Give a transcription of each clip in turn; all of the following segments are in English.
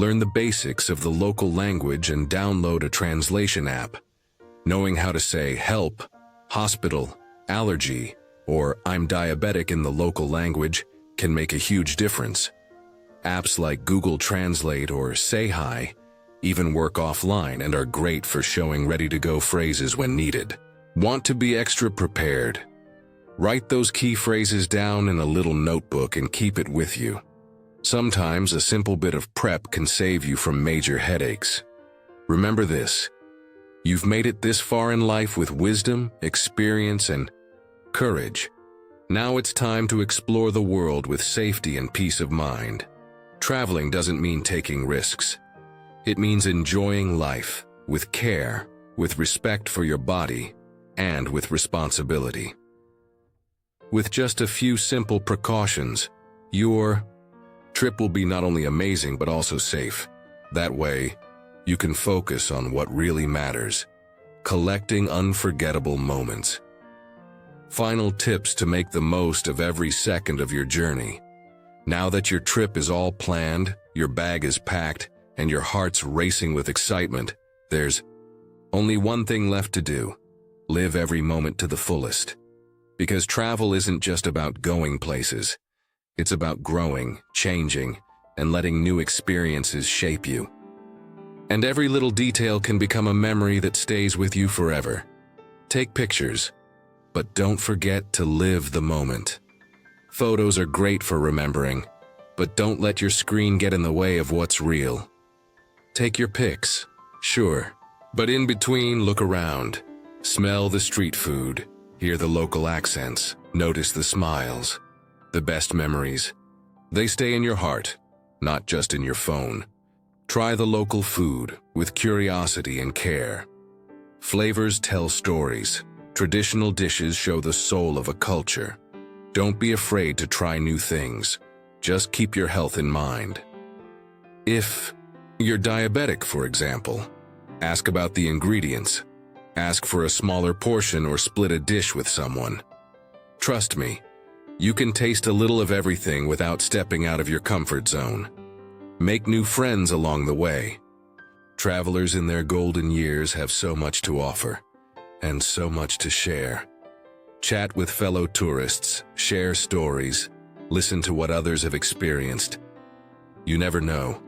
Learn the basics of the local language and download a translation app. Knowing how to say help, hospital, allergy, or I'm diabetic in the local language can make a huge difference. Apps like Google Translate or Say Hi even work offline and are great for showing ready-to-go phrases when needed. Want to be extra prepared? Write those key phrases down in a little notebook and keep it with you. Sometimes a simple bit of prep can save you from major headaches. Remember this: you've made it this far in life with wisdom, experience, and courage. Now it's time to explore the world with safety and peace of mind. Traveling doesn't mean taking risks. It means enjoying life with care, with respect for your body, and with responsibility. With just a few simple precautions, your trip will be not only amazing but also safe. That way, you can focus on what really matters: collecting unforgettable moments. Final tips to make the most of every second of your journey. Now that your trip is all planned, your bag is packed, and your heart's racing with excitement, there's only one thing left to do: live every moment to the fullest. Because travel isn't just about going places. It's about growing, changing, and letting new experiences shape you. And every little detail can become a memory that stays with you forever. Take pictures, but don't forget to live the moment. Photos are great for remembering, but don't let your screen get in the way of what's real. Take your pics, sure, but in between, look around. Smell the street food, hear the local accents, notice the smiles. The best memories, they stay in your heart, not just in your phone. Try the local food with curiosity and care. Flavors tell stories. Traditional dishes show the soul of a culture. Don't be afraid to try new things. Just keep your health in mind. If you're diabetic, for example, ask about the ingredients. Ask for a smaller portion or split a dish with someone. Trust me, you can taste a little of everything without stepping out of your comfort zone. Make new friends along the way. Travelers in their golden years have so much to offer, and so much to share. Chat with fellow tourists, share stories, listen to what others have experienced. You never know.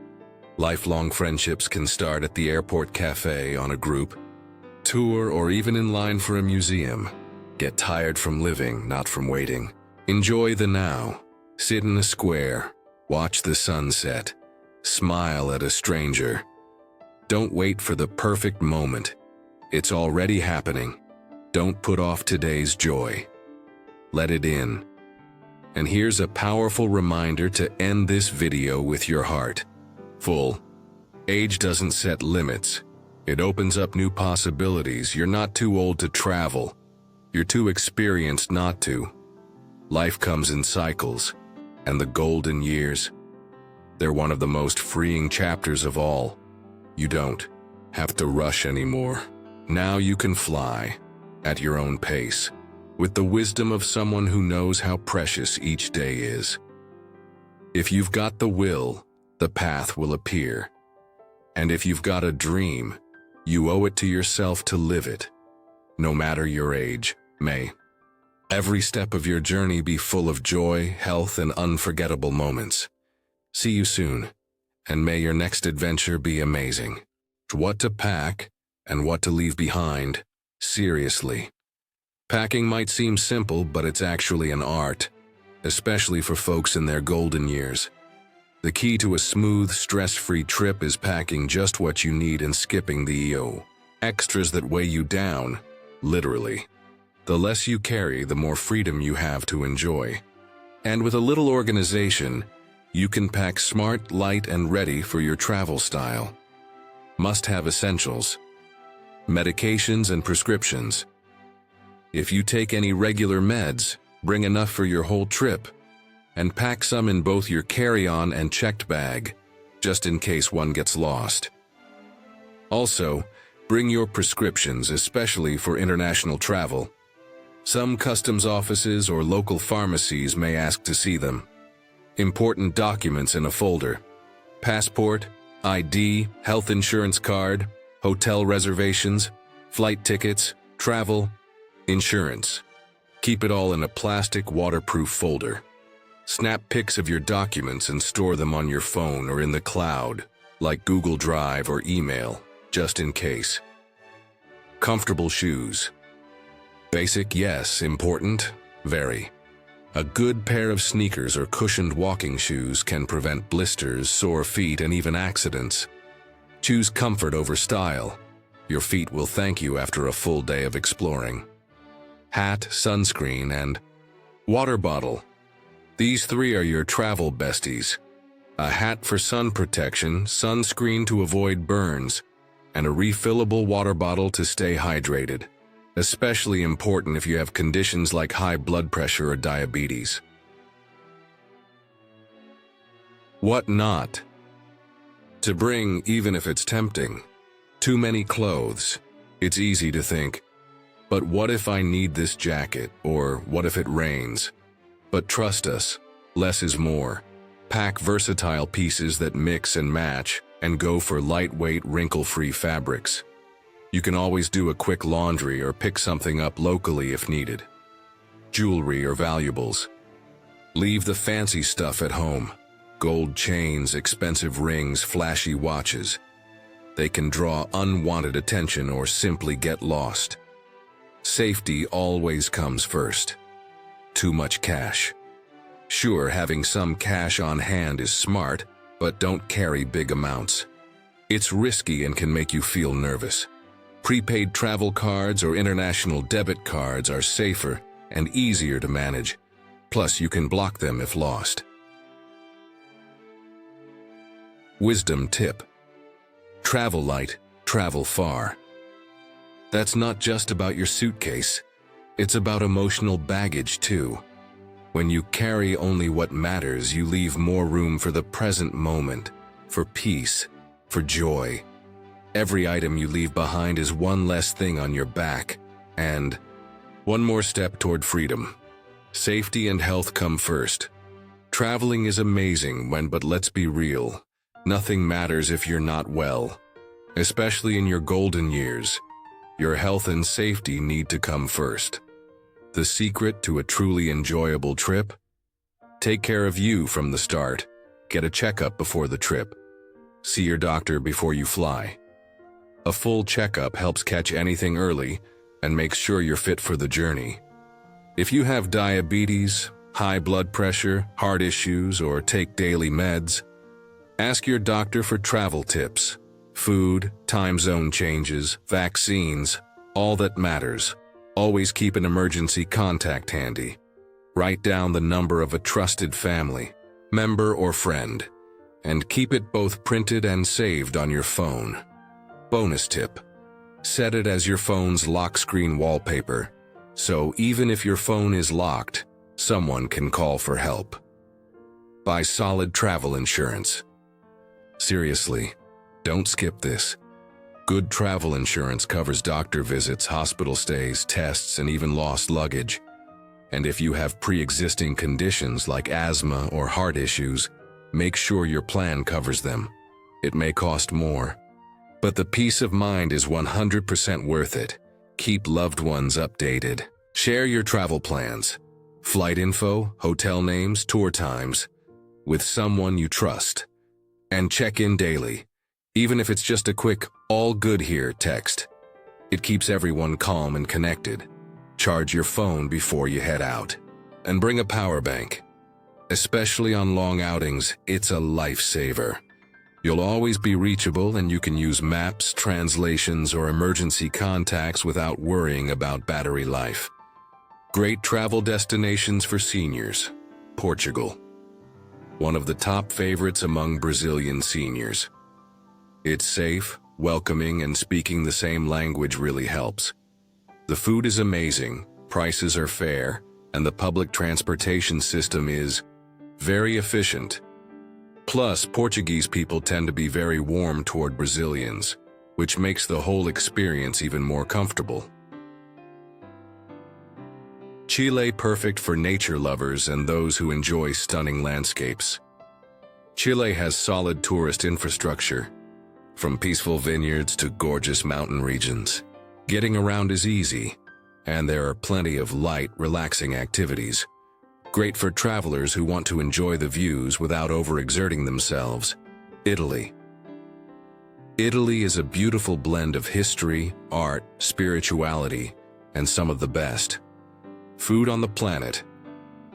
Lifelong friendships can start at the airport cafe, on a group tour, or even in line for a museum. Get tired from living, not from waiting. Enjoy the now. Sit in a square, watch the sunset, smile at a stranger. Don't wait for the perfect moment. It's already happening. Don't put off today's joy. Let it in. And here's a powerful reminder to end this video with your heart full. Age doesn't set limits. It opens up new possibilities. You're not too old to travel. You're too experienced not to. Life comes in cycles, and the golden years, they're one of the most freeing chapters of all. You don't have to rush anymore. Now you can fly at your own pace, with the wisdom of someone who knows how precious each day is. If you've got the will, the path will appear. And if you've got a dream, you owe it to yourself to live it. No matter your age, may every step of your journey be full of joy, health, and unforgettable moments. See you soon, and may your next adventure be amazing. What to pack and what to leave behind, seriously. Packing might seem simple, but it's actually an art, especially for folks in their golden years. The key to a smooth, stress-free trip is packing just what you need and skipping the extras that weigh you down, literally. The less you carry, the more freedom you have to enjoy. And with a little organization, you can pack smart, light, and ready for your travel style. Must-have essentials: medications and prescriptions. If you take any regular meds, bring enough for your whole trip, and pack some in both your carry-on and checked bag, just in case one gets lost. Also, bring your prescriptions, especially for international travel. Some customs offices or local pharmacies may ask to see them. Important documents in a folder: passport, ID, health insurance card, hotel reservations, flight tickets, travel, insurance. Keep it all in a plastic waterproof folder. Snap pics of your documents and store them on your phone or in the cloud, like Google Drive or email, just in case. Comfortable shoes. Basic, yes. Important, very. A good pair of sneakers or cushioned walking shoes can prevent blisters, sore feet, and even accidents. Choose comfort over style. Your feet will thank you after a full day of exploring. Hat, sunscreen, and water bottle. These three are your travel besties. A hat for sun protection, sunscreen to avoid burns, and a refillable water bottle to stay hydrated. Especially important if you have conditions like high blood pressure or diabetes. What not to bring, even if it's tempting? Too many clothes. It's easy to think, but what if I need this jacket, or what if it rains? But trust us, less is more. Pack versatile pieces that mix and match, and go for lightweight, wrinkle-free fabrics. You can always do a quick laundry or pick something up locally if needed. Jewelry or valuables. Leave the fancy stuff at home. Gold chains, expensive rings, flashy watches. They can draw unwanted attention or simply get lost. Safety always comes first. Too much cash. Sure, having some cash on hand is smart, but don't carry big amounts. It's risky and can make you feel nervous. Prepaid travel cards or international debit cards are safer and easier to manage. Plus, you can block them if lost. Wisdom tip. Travel light, travel far. That's not just about your suitcase. It's about emotional baggage too. When you carry only what matters, you leave more room for the present moment, for peace, for joy. Every item you leave behind is one less thing on your back, and one more step toward freedom. Safety and health come first. Traveling is amazing but let's be real. Nothing matters if you're not well. Especially in your golden years, your health and safety need to come first. The secret to a truly enjoyable trip? Take care of you from the start. Get a checkup before the trip. See your doctor before you fly. A full checkup helps catch anything early and makes sure you're fit for the journey. If you have diabetes, high blood pressure, heart issues, or take daily meds, ask your doctor for travel tips. Food, time zone changes, vaccines, all that matters. Always keep an emergency contact handy. Write down the number of a trusted family, member or friend, and keep it both printed and saved on your phone. Bonus tip. Set it as your phone's lock screen wallpaper, so even if your phone is locked, someone can call for help. Buy solid travel insurance. Seriously, don't skip this. Good travel insurance covers doctor visits, hospital stays, tests, and even lost luggage. And if you have pre-existing conditions like asthma or heart issues, make sure your plan covers them. It may cost more, but the peace of mind is 100% worth it. Keep loved ones updated. Share your travel plans, flight info, hotel names, tour times, with someone you trust. And check in daily, even if it's just a quick, "all good here" text. It keeps everyone calm and connected. Charge your phone before you head out. And bring a power bank. Especially on long outings, it's a lifesaver. You'll always be reachable and you can use maps, translations, or emergency contacts without worrying about battery life. Great travel destinations for seniors. Portugal. One of the top favorites among Brazilian seniors. It's safe, welcoming, and speaking the same language really helps. The food is amazing, prices are fair, and the public transportation system is very efficient. Plus, Portuguese people tend to be very warm toward Brazilians, which makes the whole experience even more comfortable. Chile, perfect for nature lovers and those who enjoy stunning landscapes. Chile has solid tourist infrastructure, from peaceful vineyards to gorgeous mountain regions. Getting around is easy, and there are plenty of light, relaxing activities. Great for travelers who want to enjoy the views without overexerting themselves. Italy. Italy is a beautiful blend of history, art, spirituality, and some of the best food on the planet.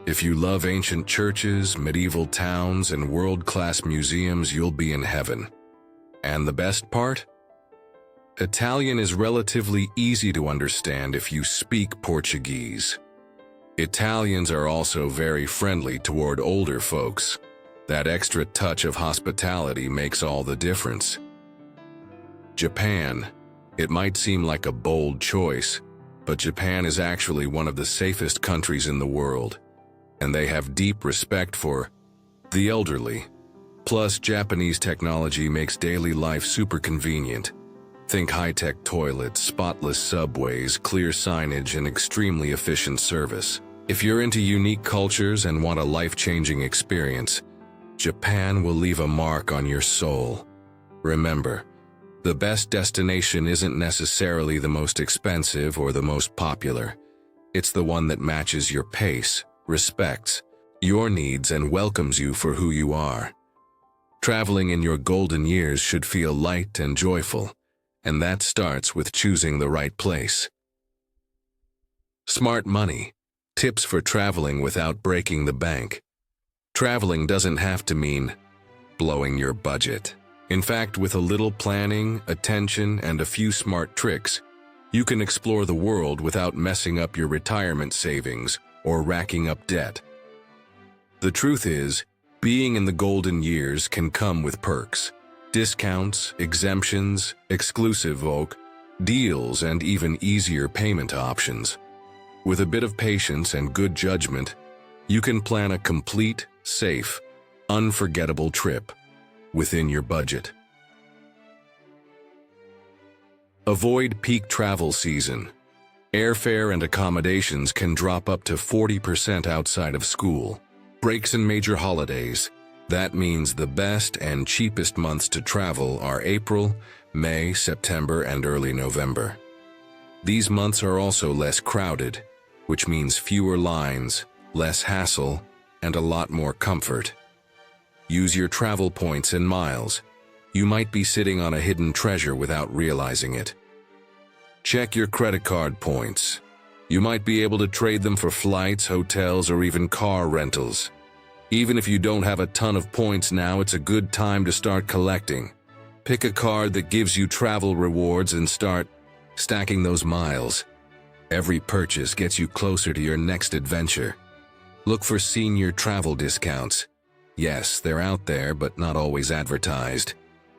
If you love ancient churches, medieval towns, and world-class museums, you'll be in heaven. And the best part? Italian is relatively easy to understand if you speak Portuguese. Italians are also very friendly toward older folks. That extra touch of hospitality makes all the difference. Japan. It might seem like a bold choice, but Japan is actually one of the safest countries in the world, and they have deep respect for the elderly. Plus, Japanese technology makes daily life super convenient. Think high-tech toilets, spotless subways, clear signage, and extremely efficient service. If you're into unique cultures and want a life-changing experience, Japan will leave a mark on your soul. Remember, the best destination isn't necessarily the most expensive or the most popular. It's the one that matches your pace, respects your needs, and welcomes you for who you are. Traveling in your golden years should feel light and joyful, and that starts with choosing the right place. Smart money. Tips for traveling without breaking the bank. Traveling doesn't have to mean blowing your budget. In fact, with a little planning, attention, and a few smart tricks, you can explore the world without messing up your retirement savings or racking up debt. The truth is, being in the golden years can come with perks. Discounts, exemptions, exclusive deals, and even easier payment options. With a bit of patience and good judgment, you can plan a complete, safe, unforgettable trip within your budget. Avoid peak travel season. Airfare and accommodations can drop up to 40% outside of school. Breaks and major holidays. That means the best and cheapest months to travel are April, May, September, and early November. These months are also less crowded, which means fewer lines, less hassle, and a lot more comfort. Use your travel points and miles. You might be sitting on a hidden treasure without realizing it. Check your credit card points. You might be able to trade them for flights, hotels, or even car rentals. Even if you don't have a ton of points now, it's a good time to start collecting. Pick a card that gives you travel rewards and start stacking those miles. Every purchase gets you closer to your next adventure. Look for senior travel discounts. Yes, they're out there, but not always advertised.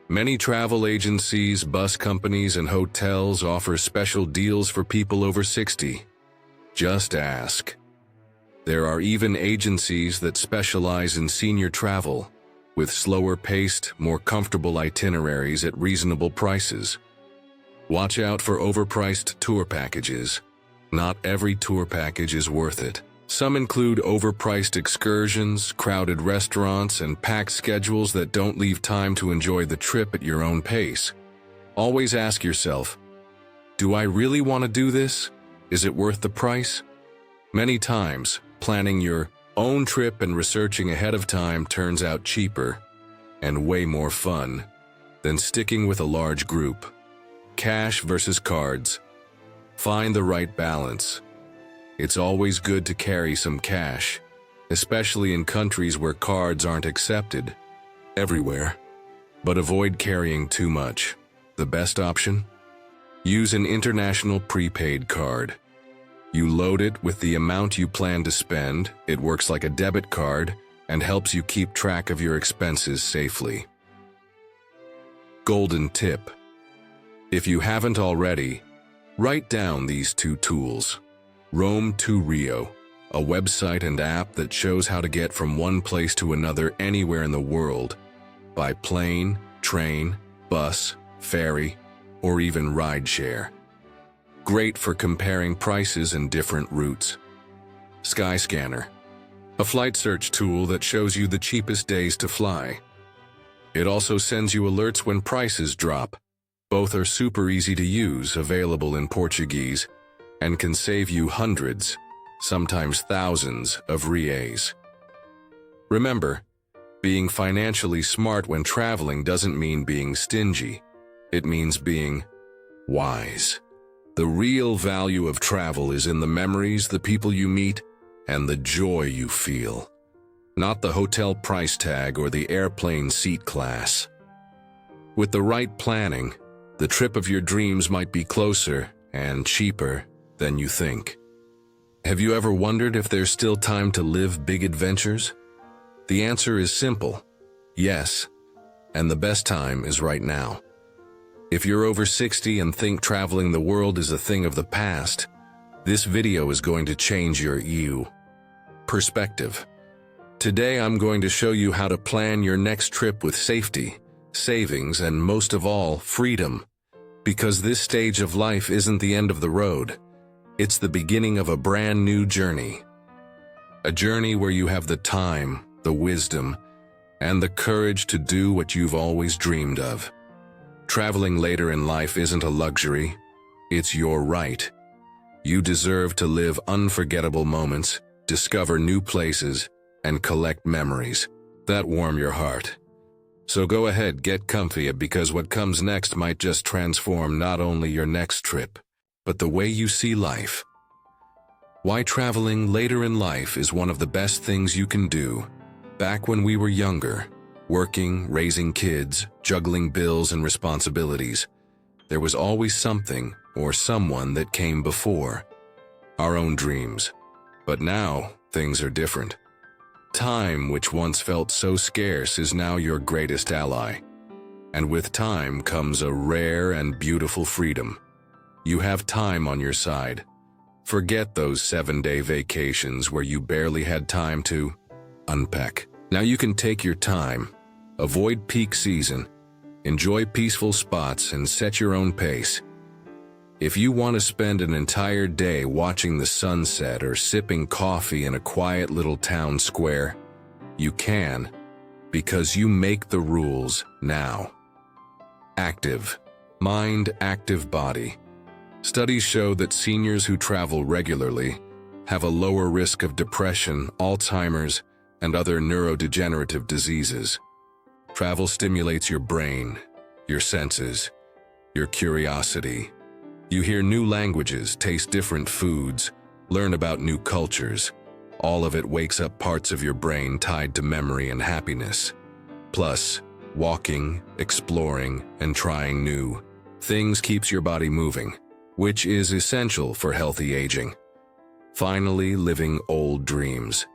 Many travel agencies, bus companies, and hotels offer special deals for people over 60. Just ask. There are even agencies that specialize in senior travel, with slower-paced, more comfortable itineraries at reasonable prices. Watch out for overpriced tour packages. Not every tour package is worth it. Some include overpriced excursions, crowded restaurants, and packed schedules that don't leave time to enjoy the trip at your own pace. Always ask yourself, do I really want to do this? Is it worth the price? Many times, planning your own trip and researching ahead of time turns out cheaper and way more fun than sticking with a large group. Cash versus cards. Find the right balance. It's always good to carry some cash, especially in countries where cards aren't accepted everywhere. But avoid carrying too much. The best option? Use an international prepaid card. You load it with the amount you plan to spend, it works like a debit card, and helps you keep track of your expenses safely. Golden tip. If you haven't already, write down these two tools. Roam to Rio, a website and app that shows how to get from one place to another anywhere in the world, by plane, train, bus, ferry, or even rideshare. Great for comparing prices and different routes. Skyscanner, a flight search tool that shows you the cheapest days to fly. It also sends you alerts when prices drop. Both are super easy to use, available in Portuguese, and can save you hundreds, sometimes thousands of reais. Remember, being financially smart when traveling doesn't mean being stingy. It means being wise. The real value of travel is in the memories, the people you meet, and the joy you feel. Not the hotel price tag or the airplane seat class. With the right planning, the trip of your dreams might be closer and cheaper than you think. Have you ever wondered if there's still time to live big adventures? The answer is simple: yes, and the best time is right now. If you're over 60 and think traveling the world is a thing of the past, this video is going to change your perspective. Today I'm going to show you how to plan your next trip with safety, savings, and most of all, freedom. Because this stage of life isn't the end of the road. It's the beginning of a brand new journey. A journey where you have the time, the wisdom, and the courage to do what you've always dreamed of. Traveling later in life isn't a luxury, it's your right. You deserve to live unforgettable moments, discover new places, and collect memories that warm your heart. So go ahead, get comfy, because what comes next might just transform not only your next trip, but the way you see life. Why traveling later in life is one of the best things you can do. Back when we were younger, working, raising kids, juggling bills and responsibilities, there was always something or someone that came before our own dreams. But now, things are different. Time, which once felt so scarce, is now your greatest ally. And with time comes a rare and beautiful freedom. You have time on your side. Forget those 7-day vacations where you barely had time to unpack. Now you can take your time, avoid peak season, enjoy peaceful spots, and set your own pace. If you want to spend an entire day watching the sunset or sipping coffee in a quiet little town square, you can, because you make the rules now. Active mind, active body. Studies show that seniors who travel regularly have a lower risk of depression, Alzheimer's, and other neurodegenerative diseases. Travel stimulates your brain, your senses, your curiosity. You hear new languages, taste different foods, learn about new cultures. All of it wakes up parts of your brain tied to memory and happiness. Plus, walking, exploring, and trying new things keeps your body moving, which is essential for healthy aging. Finally, living old dreams.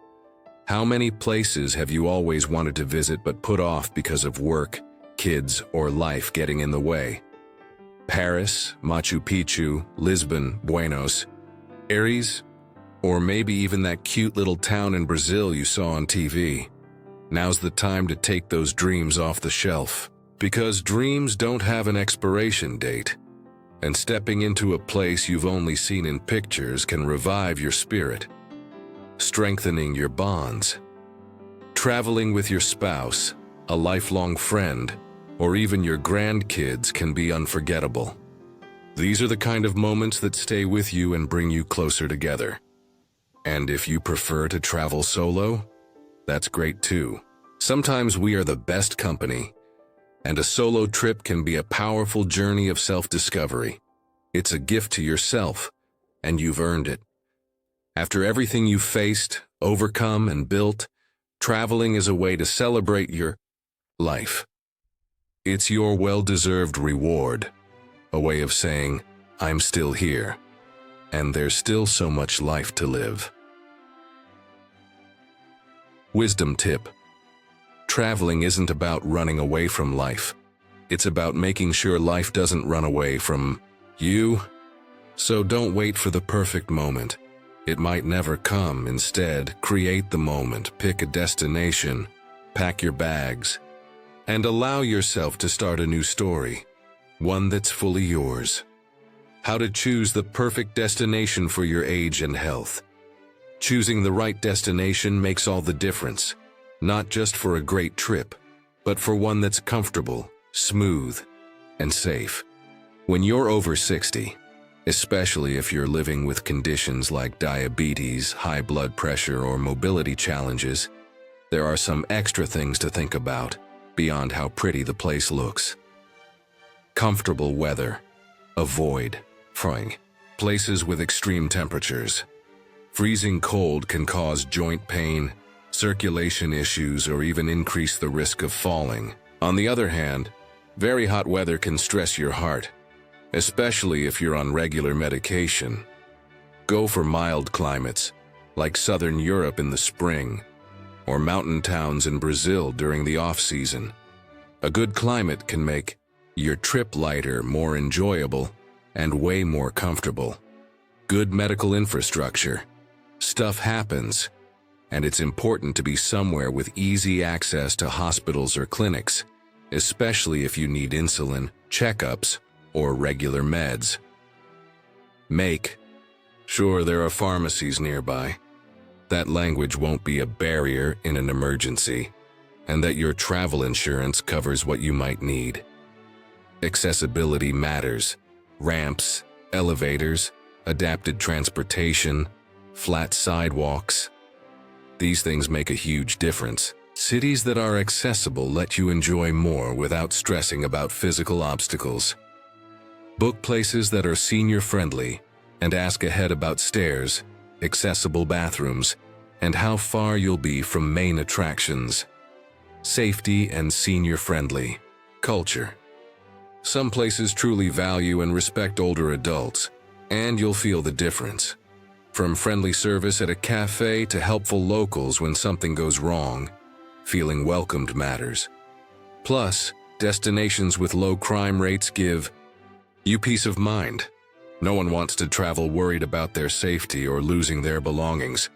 How many places have you always wanted to visit but put off because of work, kids, or life getting in the way? Paris, Machu Picchu, Lisbon, Buenos Aires, or maybe even that cute little town in Brazil you saw on TV. Now's the time to take those dreams off the shelf, because dreams don't have an expiration date, and stepping into a place you've only seen in pictures can revive your spirit, strengthening your bonds. Traveling with your spouse, a lifelong friend, or even your grandkids can be unforgettable. These are the kind of moments that stay with you and bring you closer together. And if you prefer to travel solo, that's great too. Sometimes we are the best company, and a solo trip can be a powerful journey of self-discovery. It's a gift to yourself, and you've earned it. After everything you've faced, overcome, and built, traveling is a way to celebrate your life. It's your well-deserved reward, a way of saying, I'm still here, and there's still so much life to live. Wisdom tip. Traveling isn't about running away from life. It's about making sure life doesn't run away from you. So don't wait for the perfect moment. It might never come. Instead, create the moment, pick a destination, pack your bags, and allow yourself to start a new story, one that's fully yours. How to choose the perfect destination for your age and health. Choosing the right destination makes all the difference, not just for a great trip, but for one that's comfortable, smooth, and safe. When you're over 60, especially if you're living with conditions like diabetes, high blood pressure, or mobility challenges, there are some extra things to think about beyond how pretty the place looks. Comfortable weather. Avoid places with extreme temperatures. Freezing cold can cause joint pain, circulation issues, or even increase the risk of falling. On the other hand, very hot weather can stress your heart, especially if you're on regular medication. Go for mild climates, like Southern Europe in the spring, or mountain towns in Brazil during the off-season. A good climate can make your trip lighter, more enjoyable, and way more comfortable. Good medical infrastructure. Stuff happens, and it's important to be somewhere with easy access to hospitals or clinics, especially if you need insulin, checkups, or regular meds. Make sure there are pharmacies nearby, that language won't be a barrier in an emergency, and that your travel insurance covers what you might need. Accessibility matters. Ramps, elevators, adapted transportation, flat sidewalks. These things make a huge difference. Cities that are accessible let you enjoy more without stressing about physical obstacles. Book places that are senior-friendly and ask ahead about stairs, accessible bathrooms, and how far you'll be from main attractions. Safety and senior-friendly. Culture. Some places truly value and respect older adults, and you'll feel the difference. From friendly service at a cafe to helpful locals when something goes wrong, feeling welcomed matters. Plus, destinations with low crime rates give you peace of mind. No one wants to travel worried about their safety or losing their belongings.